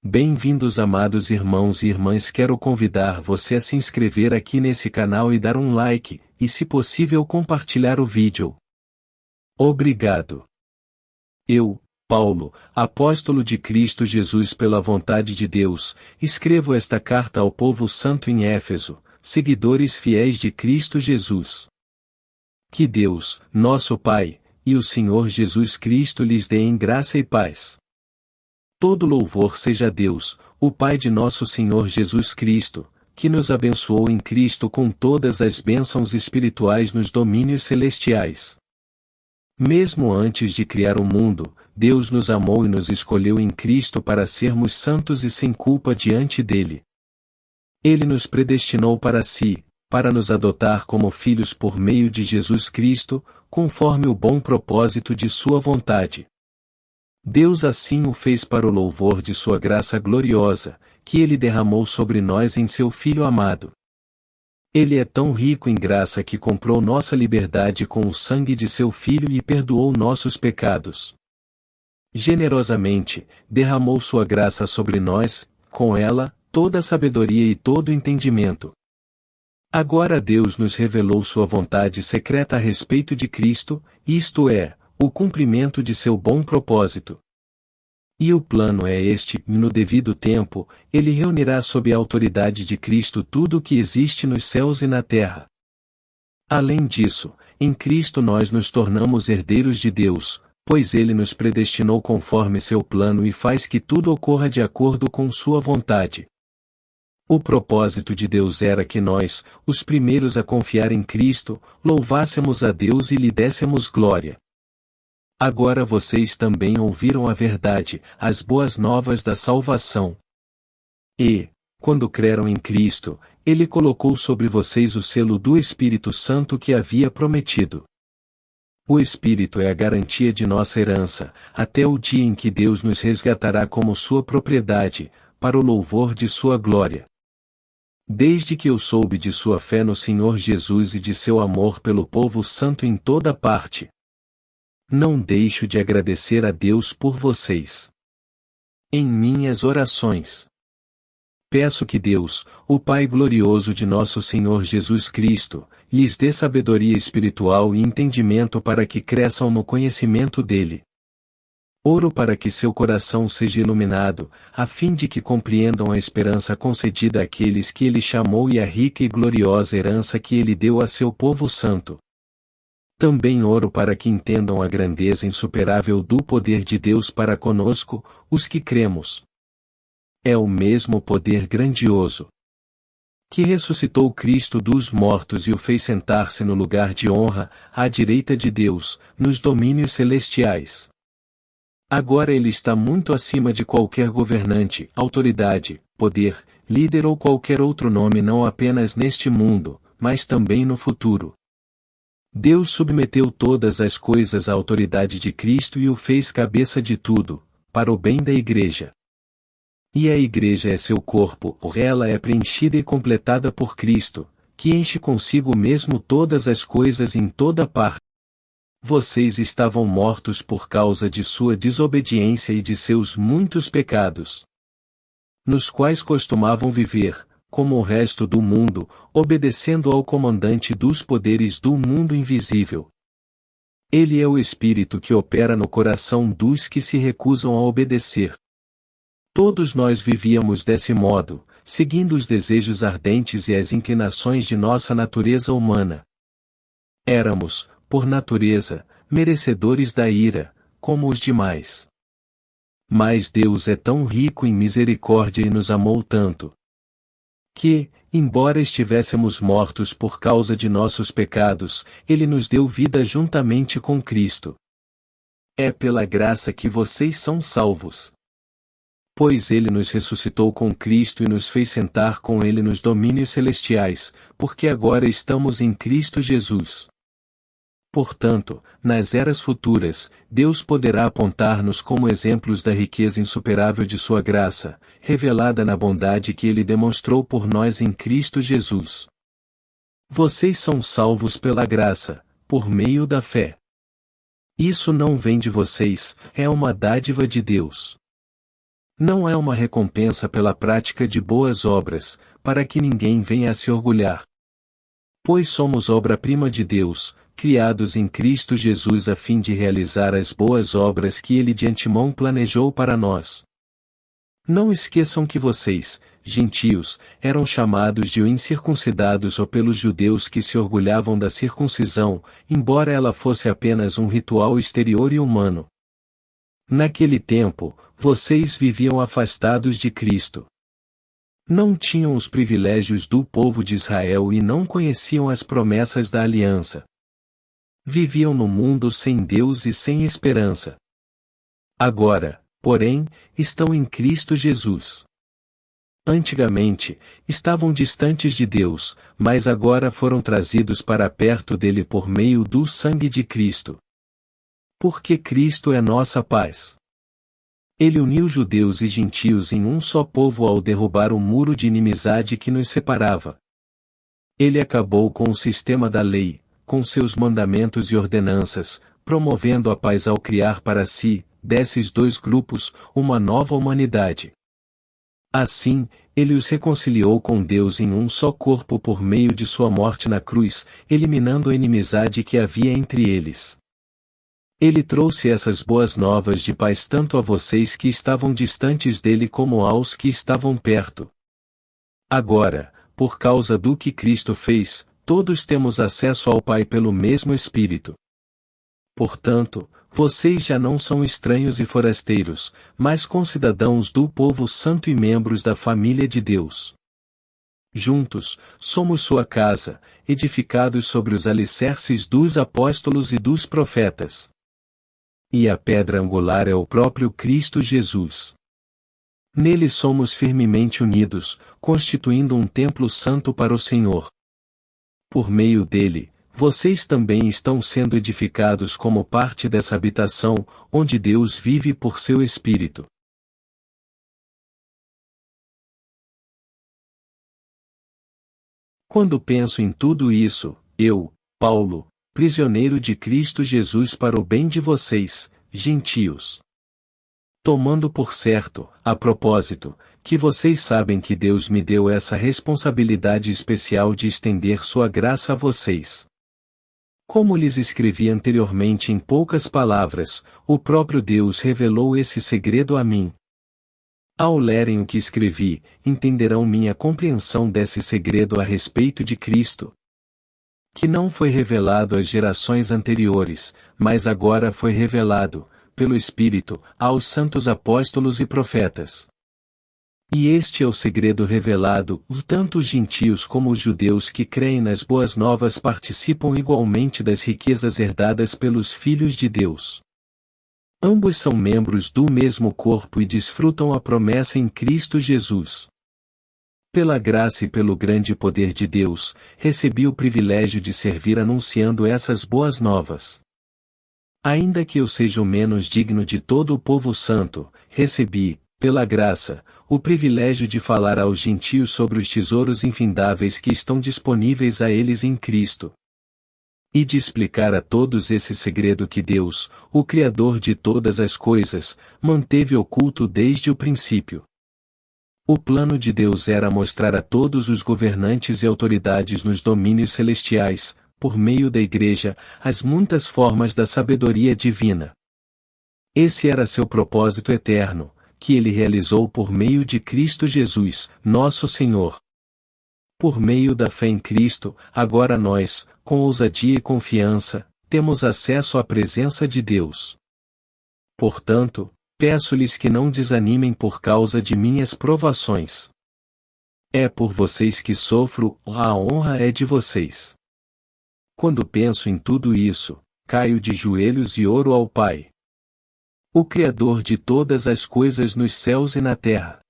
Bem-vindos, amados irmãos e irmãs. Quero convidar você a se inscrever aqui nesse canal e dar um like, e se possível compartilhar o vídeo. Obrigado. Eu, Paulo, apóstolo de Cristo Jesus pela vontade de Deus, escrevo esta carta ao povo santo em Éfeso, seguidores fiéis de Cristo Jesus. Que Deus, nosso Pai, e o Senhor Jesus Cristo lhes dêem graça e paz. Todo louvor seja a Deus, o Pai de nosso Senhor Jesus Cristo, que nos abençoou em Cristo com todas as bênçãos espirituais nos domínios celestiais. Mesmo antes de criar o mundo, Deus nos amou e nos escolheu em Cristo para sermos santos e sem culpa diante dele. Ele nos predestinou para si, para nos adotar como filhos por meio de Jesus Cristo, conforme o bom propósito de sua vontade. Deus assim o fez para o louvor de sua graça gloriosa, que ele derramou sobre nós em seu Filho amado. Ele é tão rico em graça que comprou nossa liberdade com o sangue de seu Filho e perdoou nossos pecados. Generosamente, derramou sua graça sobre nós, com ela, toda a sabedoria e todo o entendimento. Agora Deus nos revelou sua vontade secreta a respeito de Cristo, isto é, o cumprimento de seu bom propósito. E o plano é este: no devido tempo, ele reunirá sob a autoridade de Cristo tudo o que existe nos céus e na terra. Além disso, em Cristo nós nos tornamos herdeiros de Deus, pois ele nos predestinou conforme seu plano e faz que tudo ocorra de acordo com sua vontade. O propósito de Deus era que nós, os primeiros a confiar em Cristo, louvássemos a Deus e lhe dessemos glória. Agora vocês também ouviram a verdade, as boas novas da salvação. E, quando creram em Cristo, ele colocou sobre vocês o selo do Espírito Santo que havia prometido. O Espírito é a garantia de nossa herança, até o dia em que Deus nos resgatará como sua propriedade, para o louvor de sua glória. Desde que eu soube de sua fé no Senhor Jesus e de seu amor pelo povo santo em toda parte, não deixo de agradecer a Deus por vocês. Em minhas orações, peço que Deus, o Pai glorioso de nosso Senhor Jesus Cristo, lhes dê sabedoria espiritual e entendimento para que cresçam no conhecimento dele. Oro para que seu coração seja iluminado, a fim de que compreendam a esperança concedida àqueles que ele chamou e a rica e gloriosa herança que ele deu a seu povo santo. Também oro para que entendam a grandeza insuperável do poder de Deus para conosco, os que cremos. É o mesmo poder grandioso que ressuscitou Cristo dos mortos e o fez sentar-se no lugar de honra, à direita de Deus, nos domínios celestiais. Agora ele está muito acima de qualquer governante, autoridade, poder, líder ou qualquer outro nome, não apenas neste mundo, mas também no futuro. Deus submeteu todas as coisas à autoridade de Cristo e o fez cabeça de tudo, para o bem da Igreja. E a Igreja é seu corpo, ela é preenchida e completada por Cristo, que enche consigo mesmo todas as coisas em toda parte. Vocês estavam mortos por causa de sua desobediência e de seus muitos pecados, nos quais costumavam viver, como o resto do mundo, obedecendo ao comandante dos poderes do mundo invisível. Ele é o Espírito que opera no coração dos que se recusam a obedecer. Todos nós vivíamos desse modo, seguindo os desejos ardentes e as inclinações de nossa natureza humana. Éramos, por natureza, merecedores da ira, como os demais. Mas Deus é tão rico em misericórdia e nos amou tanto, que, embora estivéssemos mortos por causa de nossos pecados, ele nos deu vida juntamente com Cristo. É pela graça que vocês são salvos. Pois ele nos ressuscitou com Cristo e nos fez sentar com ele nos domínios celestiais, porque agora estamos em Cristo Jesus. Portanto, nas eras futuras, Deus poderá apontar-nos como exemplos da riqueza insuperável de sua graça, revelada na bondade que ele demonstrou por nós em Cristo Jesus. Vocês são salvos pela graça, por meio da fé. Isso não vem de vocês, é uma dádiva de Deus. Não é uma recompensa pela prática de boas obras, para que ninguém venha a se orgulhar. Pois somos obra-prima de Deus, criados em Cristo Jesus a fim de realizar as boas obras que Ele de antemão planejou para nós. Não esqueçam que vocês, gentios, eram chamados de incircuncidados ou pelos judeus que se orgulhavam da circuncisão, embora ela fosse apenas um ritual exterior e humano. Naquele tempo, vocês viviam afastados de Cristo. Não tinham os privilégios do povo de Israel e não conheciam as promessas da aliança. Viviam no mundo sem Deus e sem esperança. Agora, porém, estão em Cristo Jesus. Antigamente, estavam distantes de Deus, mas agora foram trazidos para perto dele por meio do sangue de Cristo. Porque Cristo é nossa paz. Ele uniu judeus e gentios em um só povo ao derrubar o muro de inimizade que nos separava. Ele acabou com o sistema da lei, com seus mandamentos e ordenanças, promovendo a paz ao criar para si, desses dois grupos, uma nova humanidade. Assim, ele os reconciliou com Deus em um só corpo por meio de sua morte na cruz, eliminando a inimizade que havia entre eles. Ele trouxe essas boas novas de paz tanto a vocês que estavam distantes dele como aos que estavam perto. Agora, por causa do que Cristo fez, todos temos acesso ao Pai pelo mesmo Espírito. Portanto, vocês já não são estranhos e forasteiros, mas concidadãos do povo santo e membros da família de Deus. Juntos, somos sua casa, edificados sobre os alicerces dos apóstolos e dos profetas. E a pedra angular é o próprio Cristo Jesus. Nele somos firmemente unidos, constituindo um templo santo para o Senhor. Por meio dele, vocês também estão sendo edificados como parte dessa habitação, onde Deus vive por seu Espírito. Quando penso em tudo isso, eu, Paulo, prisioneiro de Cristo Jesus para o bem de vocês, gentios. Tomando por certo, a propósito, que vocês sabem que Deus me deu essa responsabilidade especial de estender sua graça a vocês. Como lhes escrevi anteriormente em poucas palavras, o próprio Deus revelou esse segredo a mim. Ao lerem o que escrevi, entenderão minha compreensão desse segredo a respeito de Cristo, que não foi revelado às gerações anteriores, mas agora foi revelado, pelo Espírito, aos santos apóstolos e profetas. E este é o segredo revelado: tanto os gentios como os judeus que creem nas boas novas participam igualmente das riquezas herdadas pelos filhos de Deus. Ambos são membros do mesmo corpo e desfrutam a promessa em Cristo Jesus. Pela graça e pelo grande poder de Deus, recebi o privilégio de servir anunciando essas boas novas. Ainda que eu seja o menos digno de todo o povo santo, recebi, pela graça, o privilégio de falar aos gentios sobre os tesouros infindáveis que estão disponíveis a eles em Cristo. E de explicar a todos esse segredo que Deus, o Criador de todas as coisas, manteve oculto desde o princípio. O plano de Deus era mostrar a todos os governantes e autoridades nos domínios celestiais, por meio da Igreja, as muitas formas da sabedoria divina. Esse era seu propósito eterno, que ele realizou por meio de Cristo Jesus, nosso Senhor. Por meio da fé em Cristo, agora nós, com ousadia e confiança, temos acesso à presença de Deus. Portanto, peço-lhes que não desanimem por causa de minhas provações. É por vocês que sofro, a honra é de vocês. Quando penso em tudo isso, caio de joelhos e oro ao Pai, o Criador de todas as coisas nos céus e na terra.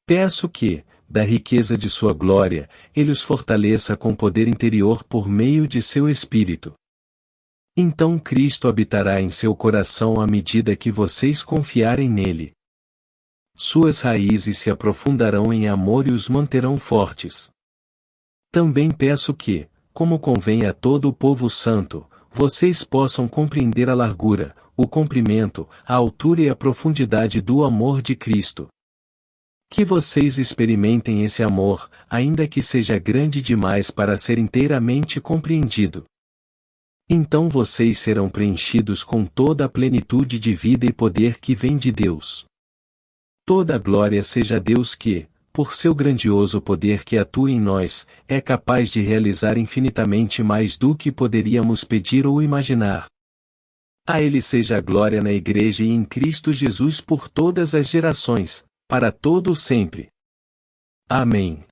Peço que, da riqueza de sua glória, Ele os fortaleça com poder interior por meio de seu Espírito. Então Cristo habitará em seu coração à medida que vocês confiarem nele. Suas raízes se aprofundarão em amor e os manterão fortes. Também peço que, como convém a todo o povo santo, vocês possam compreender a largura, o comprimento, a altura e a profundidade do amor de Cristo. Que vocês experimentem esse amor, ainda que seja grande demais para ser inteiramente compreendido. Então vocês serão preenchidos com toda a plenitude de vida e poder que vem de Deus. Toda a glória seja a Deus que, por seu grandioso poder que atua em nós, é capaz de realizar infinitamente mais do que poderíamos pedir ou imaginar. A Ele seja a glória na Igreja e em Cristo Jesus por todas as gerações, para todo o sempre. Amém.